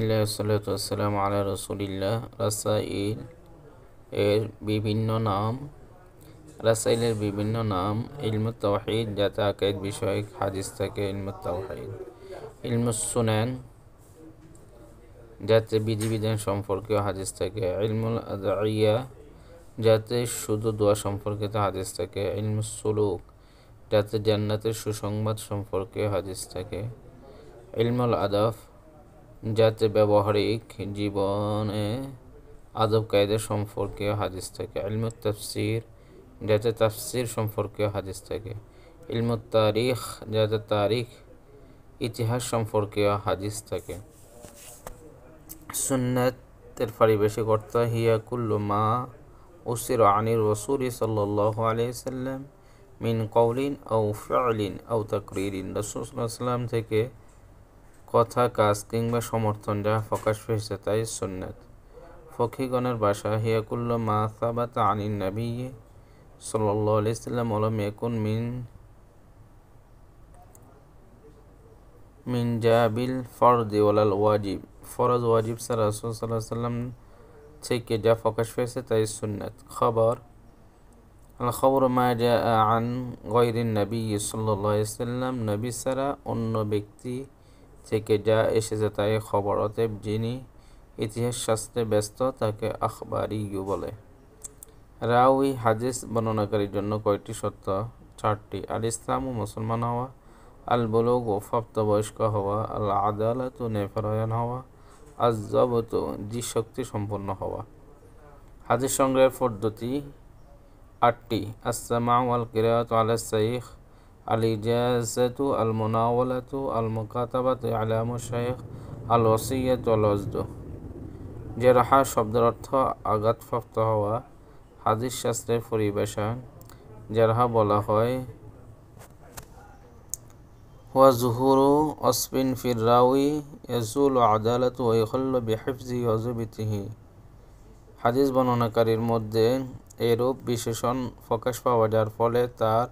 বিসমিল্লাহ সাল্লাতু ওয়াসসালামু আলা রাসূলিল্লাহ। রাসাইল এর বিভিন্ন নাম। রাসাইলের বিভিন্ন নাম: ইলমুত তাওহীদ, যাতে আকিদ বিষয়ক হাদিস থাকে ইলমুত তাওহীদ; ইলমুস সুনান, যাতে বিধিবিধান সম্পর্কীয় হাদিস থাকে; ইলমুল আদইয়া, যাতে শুধু দোয়া সম্পর্কিত হাদিস থাকে; ইলমুস সুলুক, যাতে জান্নাতের সুসংবাদ সম্পর্কে হাদিস থাকে; ইলমুল আদব, যাতে ব্যবহারিক জীবনে আদব কায়দা সম্পর্কীয় হাদিস থাকে; ইলমুত তাফসির, যাতে তাফসির সম্পর্কীয় হাদিস থাকে; ইলমুত তারিখ, যাতে তারিখ ইতিহাস সম্পর্কীয় হাদিস থাকে। সুন্নাতের পারিভাষিক অর্থ: হিয়া কুল্লু মা উসির আনির রাসূলি সাল্লাল্লাহু আলাইহি ওয়াসাল্লাম মিন কওলিন আও ফি'লিন আও তাকরীরিন। রাসূল সাল্লাল্লাহু আলাইহি ওয়াসাল্লাম থেকে কথা, কাজ কিংবা সমর্থন যা প্রকাশ পেয়েছে তাই সুন্নাত। ফকিহগণের ভাষা: হিয়া কুল্লু মা সাবাতা আনিন নবী সাল্লাল্লাহু আলাইহি ওয়াসাল্লাম ওয়া লাম ইয়াকুন মিন জাবিল ফরদি ওয়ালাল ওয়াজিব। ফরজ ওয়াজিব ছাড়া রাসূল সাল্লাল্লাহু আলাইহি ওয়াসাল্লাম থেকে যা প্রকাশ পেয়েছে তাই সুন্নাত। খবর: আল খবর মা জাআ আন গায়রিন নবী সাল্লাল্লাহু আলাইহি ওয়াসাল্লাম, নবী ছাড়া অন্য ব্যক্তি থেকে যা এসেছে তাই খবর। অতএব যিনি ইতিহাস শাস্ত্রে ব্যস্ত তাকে আখবারিয়্যু বলে। রাউই: হাদিস বর্ণনাকারীর জন্য কয়টি শর্ত? 4টি। আল ইসলামু, মুসলমান হওয়া; আল বুলুগু, প্রাপ্তবয়স্ক হওয়া; আল আদালাতু, ন্যায়পরায়ণ হওয়া; আজ যবতু, দৃষ্টিশক্তি সম্পন্ন হওয়া। হাদিস সংগ্রহের পদ্ধতি 8টি। আস-সামাউ ওয়াল কিরাআতু আলা শাইখ, আল ইজাযাতু, আল মুনাওয়ালাতু, আল মুকাতাবাতু, ইলামু শাইখ, আল ওয়াসিয়াতু, আল ওয়াজদু। জারহা শব্দের অর্থ আঘাতপ্রাপ্ত হওয়া। হাদিস শাস্ত্রের পরিভাষা: জারহা বলা হয় হুয়া যুহুরু ওয়াসফিন ফির রাওয়ি ইয়াজুলু আদালাতু ওয়া ইখল্লু বিহিফযিহি ওয়া যুবতিহি। হাদিস বর্ণনাকারীর মধ্যে এরূপ বিশেষণ প্রকাশ পাওয়া যার ফলে তার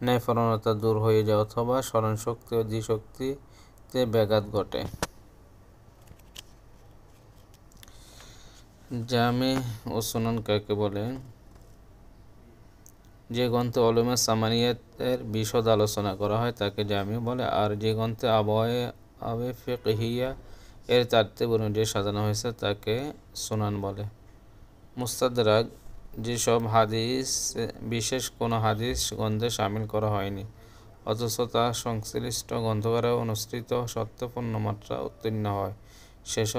ন্যায়পরায়ণতা দূর হয়ে যায় অথবা স্মরণশক্তি ও দৃষ্টিশক্তিতে ব্যাঘাত ঘটে। জামে ও সুনান কাকে বলে? যে গ্রন্থে উলুমে সামানিয়াতের বিশদ আলোচনা করা হয় তাকে জামি বলে, আর যে গ্রন্থে আবওয়াবে ফিকহিয়া এর তারতিব অনুযায়ী সাজানো হয়েছে তাকে সুনান বলে। মুস্তাদরাক: যেসব হাদিস বিশেষ কোনো হাদিস গ্রন্থে শামিল করা হয়নি অথচ তা সংশ্লিষ্ট গ্রন্থকারের অনুসৃত শর্তে পূর্ণমাত্রা উত্তীর্ণ হয় সেসব